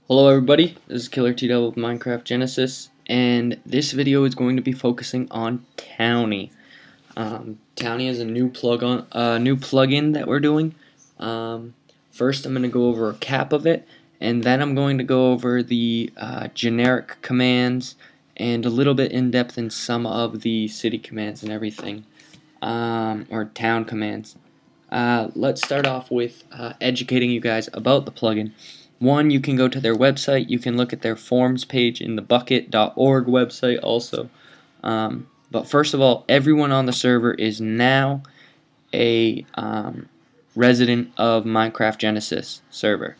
Hello everybody, this is Killer T Double with MinecraftGenesis, and this video is going to be focusing on Towny. Towny is a new plugin that we're doing. First, I'm going to go over a cap of it, and then I'm going to go over the generic commands and a little bit in depth in some of the city commands and everything, or town commands. Let's start off with educating you guys about the plugin. One, you can go to their website. You can look at their forms page in the bucket.org website also. But first of all, everyone on the server is now a resident of MinecraftGenesis server.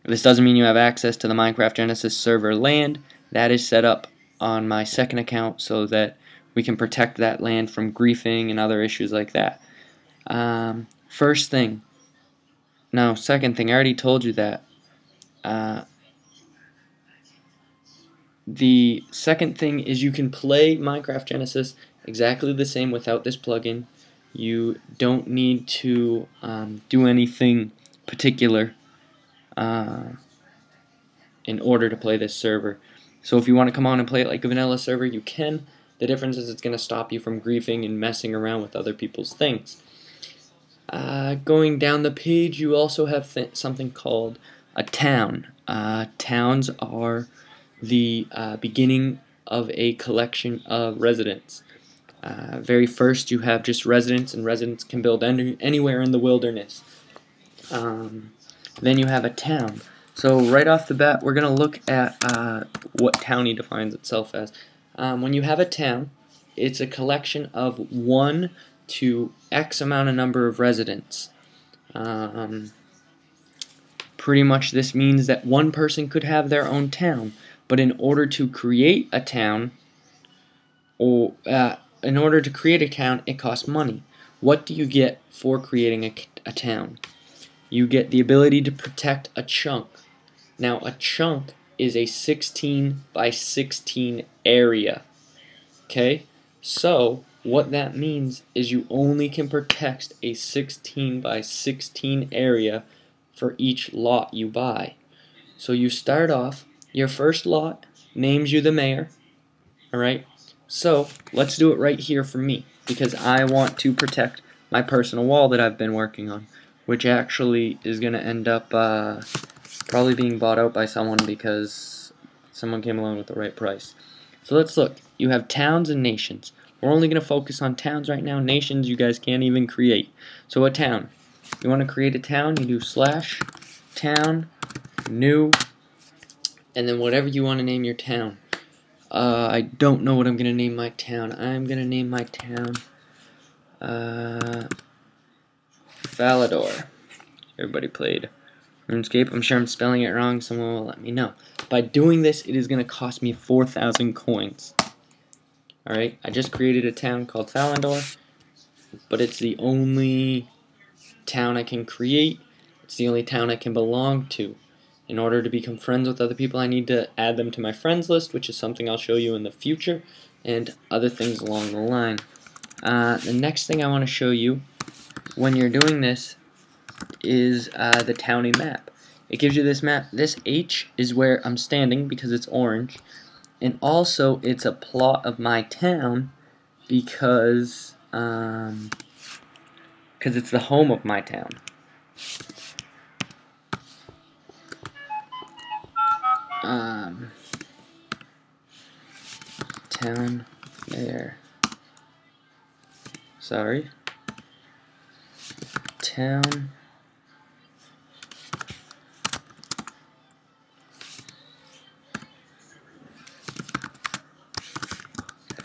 This doesn't mean you have access to the MinecraftGenesis server land. That is set up on my second account so that we can protect that land from griefing and other issues like that. First thing. No, second thing, I already told you that. The second thing is you can play MinecraftGenesis exactly the same without this plugin. You don't need to do anything particular in order to play this server. So if you want to come on and play it like a vanilla server, you can. The difference is it's going to stop you from griefing and messing around with other people's things. Going down the page, you also have something called a town. Towns are the beginning of a collection of residents. Very first, you have just residents, and residents can build anywhere in the wilderness. Then you have a town. So right off the bat, we're going to look at what Towny defines itself as. When you have a town, it's a collection of 1 to X amount of number of residents. Pretty much this means that one person could have their own town, but in order to create a town, it costs money. What do you get for creating a town? You get the ability to protect a chunk. Now, a chunk is a 16 by 16 area. Okay? So, what that means is you only can protect a 16 by 16 area for each lot you buy. So you start off, your first lot names you the mayor. Alright? So, let's do it right here for me, because I want to protect my personal wall that I've been working on, which actually is going to end up probably being bought out by someone because someone came along with the right price. So let's look. You have towns and nations. We're only going to focus on towns right now. Nations you guys can't even create. So a town. You want to create a town, you do /town, new, and then whatever you want to name your town. I don't know what I'm going to name my town. I'm going to name my town Falador. Everybody played RuneScape. I'm sure I'm spelling it wrong. Someone will let me know. By doing this, it is going to cost me 4,000 coins. Alright, I just created a town called Falador, but it's the only town I can create. It's the only town I can belong to. In order to become friends with other people, I need to add them to my friends list, which is something I'll show you in the future, and other things along the line. The next thing I want to show you when you're doing this is the Towny map. It gives you this map. This H is where I'm standing because it's orange, and also it's a plot of my town because it's the home of my town. Town there. Sorry. Town.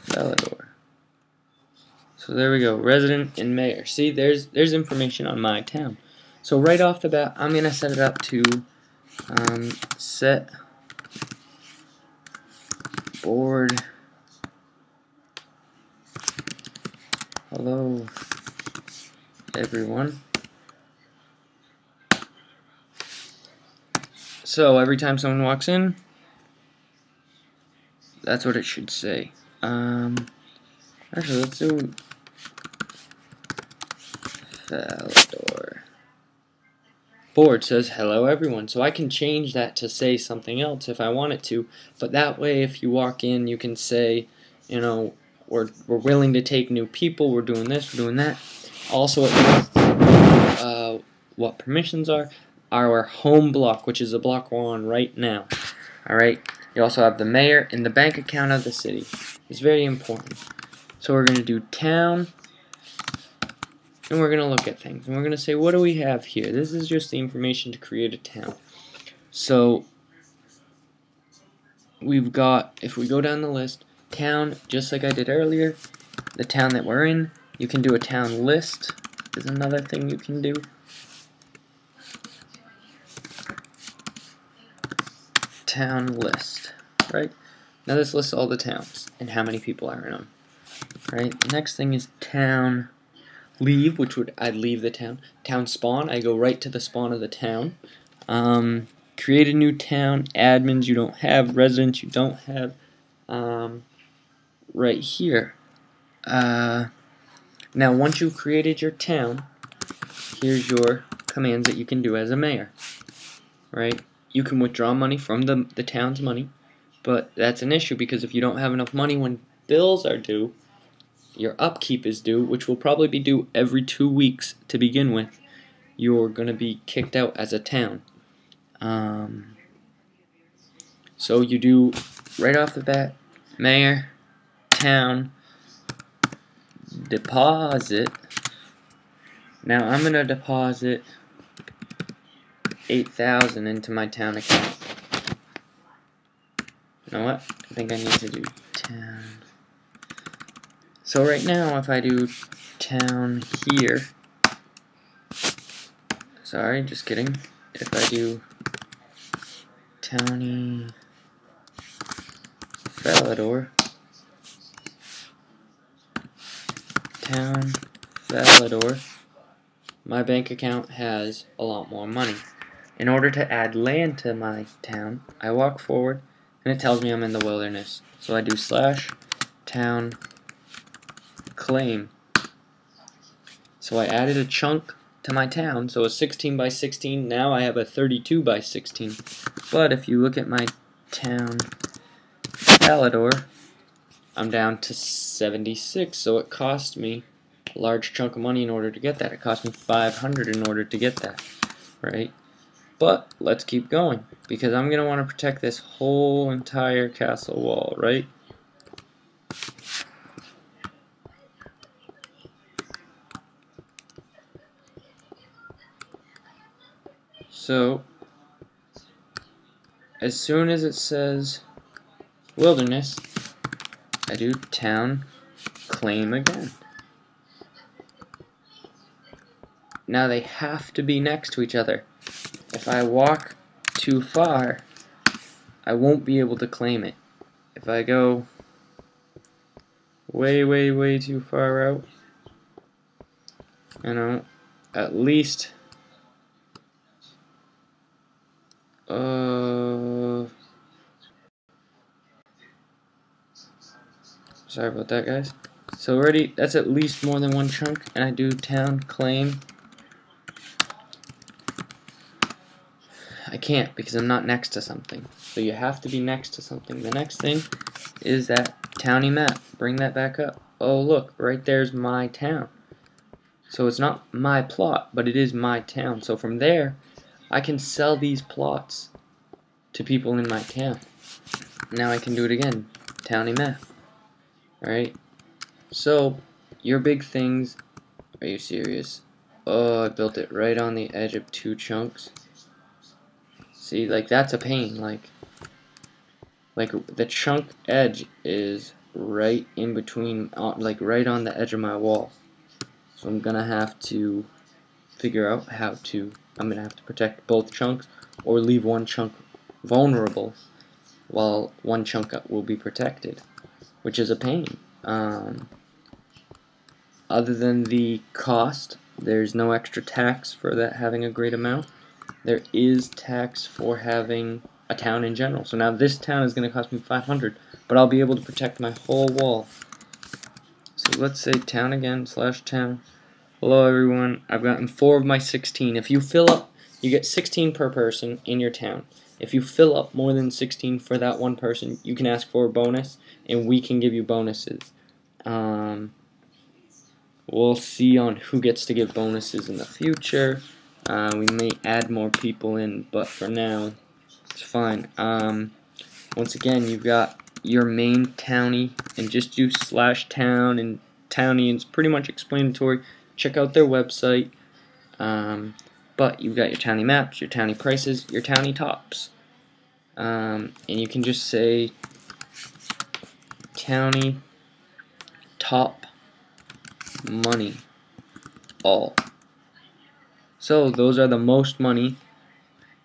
Falador. So there we go. Resident and mayor. See, there's information on my town. So right off the bat, I'm gonna set it up to set board. Hello, everyone. So every time someone walks in, that's what it should say. Actually, let's do Falador. board says hello everyone, so I can change that to say something else if I wanted to, but that way if you walk in you can say, you know, we're willing to take new people, we're doing this, we're doing that. Also it lists what permissions are, our home block, which is the block we're on right now. Alright, you also have the mayor and the bank account of the city. It's very important. So we're going to do town, and we're going to look at things, and we're going to say, what do we have here? This is just the information to create a town. So we've got, if we go down the list, town, just like I did earlier, the town that we're in. You can do a town list, is another thing you can do. Town list, right? Now this lists all the towns and how many people are in them, right? The next thing is town leave, which would I'd leave the town. Town spawn, I go right to the spawn of the town. Create a new town, admins you don't have, residents you don't have, right here. Now once you've created your town, here's your commands that you can do as a mayor, right? You can withdraw money from the town's money, but that's an issue because if you don't have enough money when bills are due, your upkeep is due, which will probably be due every 2 weeks to begin with, you're going to be kicked out as a town. So you do right off the bat, mayor, town, deposit. Now I'm going to deposit 8,000 into my town account. You know what? I think I need to do town. So right now, if I do town here, sorry, just kidding. If I do Towny Falador, town Falador, my bank account has a lot more money. In order to add land to my town, I walk forward and it tells me I'm in the wilderness. So I do / town claim. So I added a chunk to my town, so a 16 by 16, now I have a 32 by 16. But if you look at my town Falador, I'm down to 76, so it cost me a large chunk of money in order to get that. It cost me 500 in order to get that, right? But let's keep going, because I'm going to want to protect this whole entire castle wall, right? So, as soon as it says wilderness, I do town claim again. Now they have to be next to each other. If I walk too far, I won't be able to claim it. If I go way too far out, you know, at least sorry about that, guys. So already, that's at least more than one chunk, and I do town claim. I can't because I'm not next to something. So you have to be next to something. The next thing is that towny map. Bring that back up. Oh look, right there's my town. So it's not my plot, but it is my town. So from there, I can sell these plots to people in my town. Now I can do it again. Towny map. Alright? So, your big things, are you serious? Oh, I built it right on the edge of 2 chunks. See, like, that's a pain. Like the chunk edge is right in between, like right on the edge of my wall. So I'm gonna have to figure out how to, I'm gonna have to protect both chunks or leave one chunk vulnerable while one chunk will be protected, which is a pain. Other than the cost, there's no extra tax for that having a great amount. There is tax for having a town in general. So now this town is going to cost me 500, but I'll be able to protect my whole wall. So let's say town again, /town. Hello everyone, I've gotten 4 of my 16. If you fill up You get 16 per person in your town. If you fill up more than 16 for that one person, you can ask for a bonus, and we can give you bonuses. We'll see on who gets to give bonuses in the future. We may add more people in, but for now, it's fine. Once again, you've got your main Towny, and just do /town and Towny, and it's pretty much explanatory. Check out their website. But you've got your Towny maps, your Towny prices, your Towny tops. And you can just say Towny top money all. So those are the most money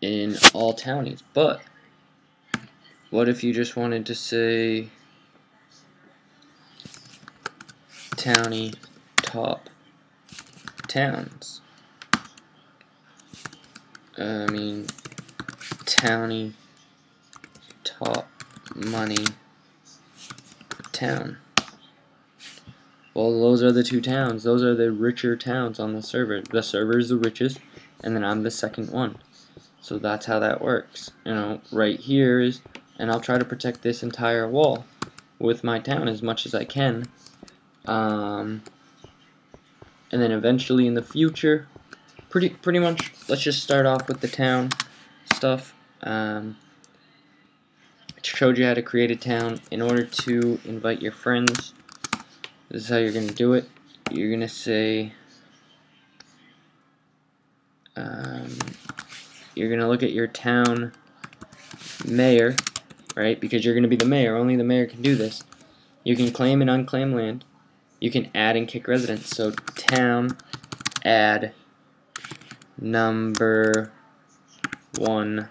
in all townies. But what if you just wanted to say Towny top towns? Towny top money town. Well, those are the two towns. Those are the richer towns on the server. The server is the richest, and then I'm the second one. So that's how that works. Right here is, and I'll try to protect this entire wall with my town as much as I can. And then eventually in the future, pretty much, let's just start off with the town stuff. I showed you how to create a town. In order to invite your friends, this is how you're going to do it. You're going to say, you're going to look at your town mayor, right? Because you're going to be the mayor. Only the mayor can do this. You can claim and unclaim land. You can add and kick residents. So town add number 1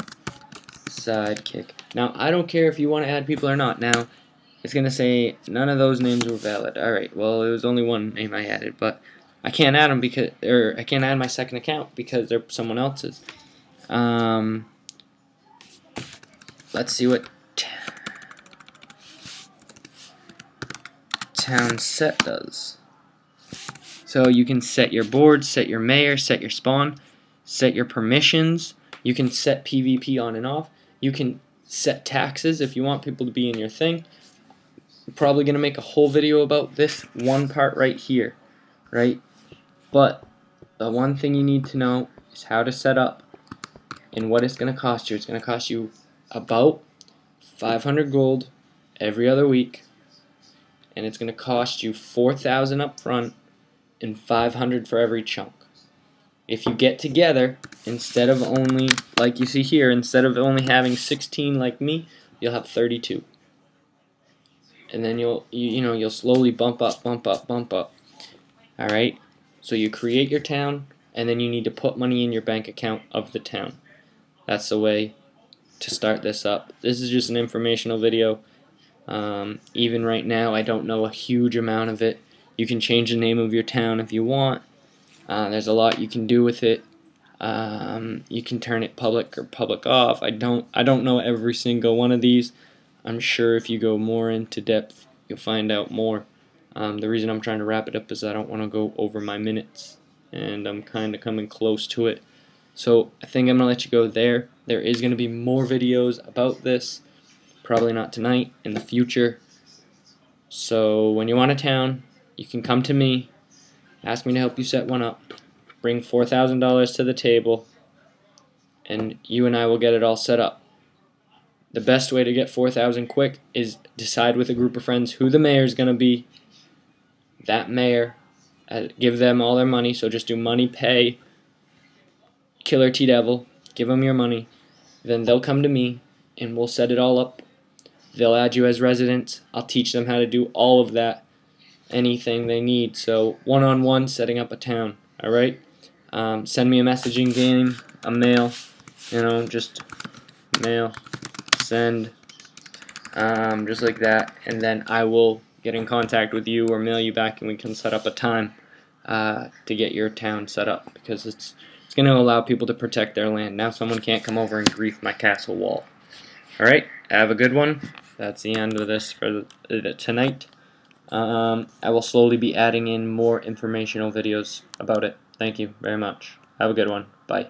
sidekick. Now, I don't care if you want to add people or not. Now, it's going to say none of those names were valid. Alright, well, it was only one name I added, but I can't add them because, or I can't add my second account because they're someone else's. Let's see what town set does. So you can set your board, set your mayor, set your spawn, set your permissions. You can set PvP on and off. You can set taxes if you want people to be in your thing. I'm probably going to make a whole video about this one part right here, right? But the one thing you need to know is how to set up and what it's going to cost you. It's going to cost you about 500 gold every other week, and it's going to cost you 4,000 up front and 500 for every chunk. If you get together, instead of only, like you see here, instead of only having 16 like me, you'll have 32. And then you'll slowly bump up. Alright? So you create your town, and then you need to put money in your bank account of the town. That's the way to start this up. This is just an informational video. Even right now, I don't know a huge amount of it. You can change the name of your town if you want. There's a lot you can do with it. You can turn it public or public off. I don't know every single one of these. I'm sure if you go more into depth, you'll find out more. The reason I'm trying to wrap it up is I don't want to go over my minutes, and I'm kind of coming close to it. So I think I'm going to let you go there. There is going to be more videos about this, probably not tonight, in the future. So when you want a town, you can come to me, ask me to help you set one up, bring $4,000 to the table, and you and I will get it all set up. The best way to get 4,000 quick is decide with a group of friends who the mayor is going to be. That mayor, give them all their money, so just do money, pay, Killer T-Devil, give them your money, then they'll come to me, and we'll set it all up. They'll add you as residents. I'll teach them how to do all of that, anything they need. So one-on-one setting up a town, alright? Send me a messaging game, a mail, just mail, send, just like that, and then I will get in contact with you or mail you back, and we can set up a time to get your town set up, because it's going to allow people to protect their land. Now someone can't come over and grief my castle wall. Alright, have a good one. That's the end of this for tonight. I will slowly be adding in more informational videos about it. Thank you very much. Have a good one. Bye.